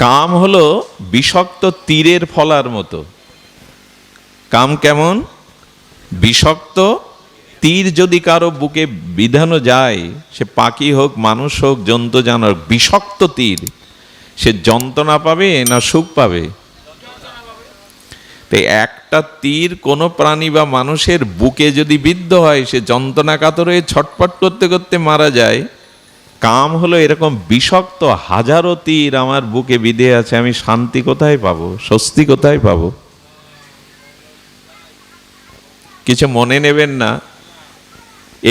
কাম হলো বিষাক্ত তীরের ফলার মতো। কাম কেমন? বিষাক্ত তীর যদি কারো বুকে বিধানো যায়, সে পাখি হোক, মানুষ হোক, জন্তু জানোয়ার, বিষাক্ত তীর, সে যন্ত্রণা পাবে না সুখ পাবে? তাই একটা তীর কোনো প্রাণী বা মানুষের বুকে যদি বিদ্ধ হয়, সে যন্ত্রণা কাতর হয়ে ছটফট করতে করতে মারা যায়। কাম হলো এরকম বিষাক্ত হাজারো তীর আমার বুকে বিধে আছে, আমি শান্তি কোথায় পাবো, স্বস্তি কোথায় পাবো? কিছু মনে নেবেন না,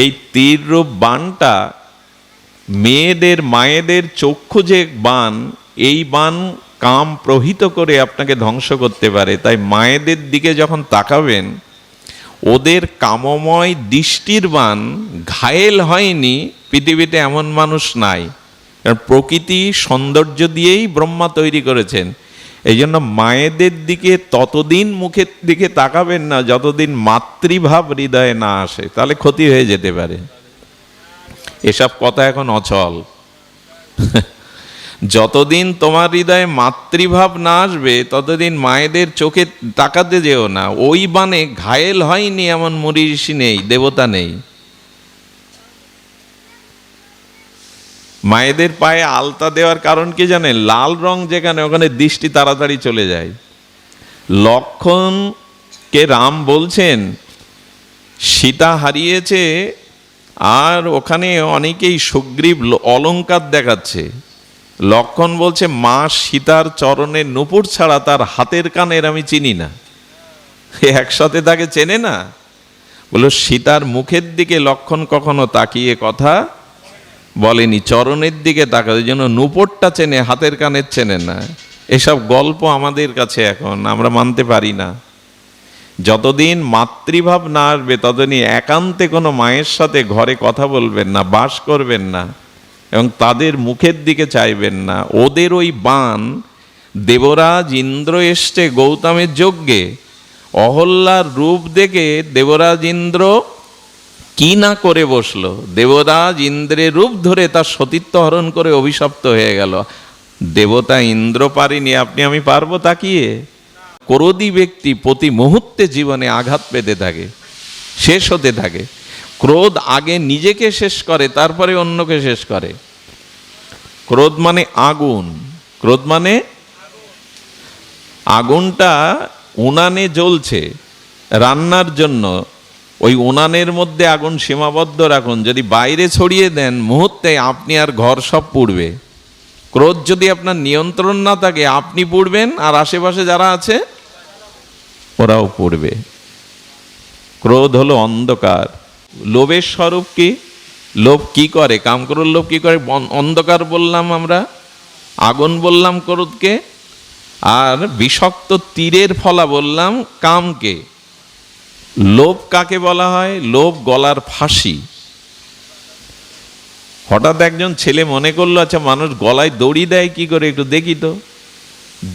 এই তীররূপ বাণটা মেয়েদের মায়েদের চক্ষু যে বাণ, এই বাণ কাম প্রহিত করে আপনাকে ধ্বংস করতে পারে। তাই মায়েদের দিকে যখন তাকাবেন, ওদের কামময় দৃষ্টির বাণ ঘায়েল হয়নি পৃথিবীতে এমন মানুষ নাই। কারণ প্রকৃতি সৌন্দর্য দিয়েই ব্রহ্মা তৈরি করেছেন। এই জন্য মায়েদের দিকে ততদিন মুখের দিকে তাকাবেন না যতদিন মাতৃভাব হৃদয়ে না আসে, তাহলে ক্ষতি হয়ে যেতে পারে। এসব কথা এখন অচল। যতদিন তোমার হৃদয়ে মাতৃভাব না আসবে ততদিন মায়েদের চোখে তাকাতে যেও না। ওই বাণে ঘায়েল হয়নি এমন মুনি ঋষি নেই, দেবতা নেই। মায়েদের পায়ে আলতা দেওয়ার কারণ কি জানেন? লাল রং যেখানে, ওখানে দৃষ্টি তাড়াতাড়ি চলে যায়। লক্ষণকে রাম বলছেন সীতা হারিয়েছে, আর ওখানে অনেকেই সুগ্রীব অলংকার দেখাচ্ছে। লক্ষণ বলছে মা সীতার চরণের নূপুর ছাড়া তার হাতের কানের আমি চিনি না। একসাথে তাকে চেনে না? বলো সীতার মুখের দিকে লক্ষণ কখনো তাকিয়ে কথা বলেনি, চরণের দিকে তাকায়, ওই জন্য নূপুরটা চেনে, হাতের কানের চেনে না। এসব গল্প আমাদের কাছে এখন আমরা মানতে পারি না। যতদিন মাতৃভাব না আসবে ততদিন একান্তে কোনো মায়ের সাথে ঘরে কথা বলবেন না, বাস করবেন না, এবং তাদের মুখের দিকে চাইবেন না। ওদের ওই বাণ, দেবরাজ ইন্দ্র এসছে গৌতমের যজ্ঞে, অহল্যার রূপ দেখে দেবরাজ ইন্দ্র কি না করে বসলো। দেবরাজ ইন্দ্রের রূপ ধরে তার সতীত্ব হরণ করে অভিশপ্ত হয়ে গেল। দেবতা ইন্দ্র পারিনি, আপনি আমি পারবো তাকিয়ে? ক্রোধী ব্যক্তি প্রতি মুহূর্তে জীবনে আঘাত পেতে থাকে, শেষ হতে থাকে। ক্রোধ আগে নিজেকে শেষ করে, তারপরে অন্যকে শেষ করে। ক্রোধ মানে আগুন। ক্রোধ মানে আগুনটা উনানে জ্বলছে রান্নার জন্য, ওই উনানের মধ্যে আগুন সীমাবদ্ধ রাখুন। যদি বাইরে ছড়িয়ে দেন, মুহূর্তে আপনি আর ঘর সব পুড়বে। ক্রোধ যদি আপনার নিয়ন্ত্রণ না থাকে, আপনি পুড়বেন আর আশেপাশে যারা আছে ওরাও পুড়বে। ক্রোধ হলো অন্ধকার। লোভের স্বরূপ কি? লোভ কি করে? কামক্রোধ লোভ কি করে? অন্ধকার বললাম আমরা, আগুন বললাম ক্রোধকে, আর বিষাক্ত তীরের ফলা বললাম কামকে। লোভ কাকে বলা হয়? লোভ গলার ফাঁসি। হঠাৎ একজন ছেলে মনে করলো, আচ্ছা মানুষ গলায় দড়ি দেয় কি করে, একটু দেখি তো।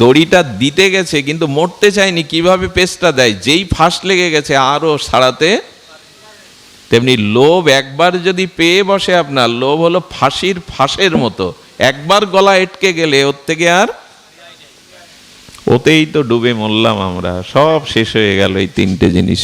দড়িটা দিতে গেছে কিন্তু মরতে চায়নি, কিভাবে পেস্টটা দেয়, যেই ফাঁস লেগে গেছে আরও ছাড়াতে। তেমনি লোভ একবার যদি পেয়ে বসে আপনার, লোভ হলো ফাঁসির ফাঁসের মতো। একবার গলা এটকে গেলে ওর থেকে আর, ওতেই তো ডুবে মরলাম আমরা, সব শেষ হয়ে গেল এই তিনটে জিনিস।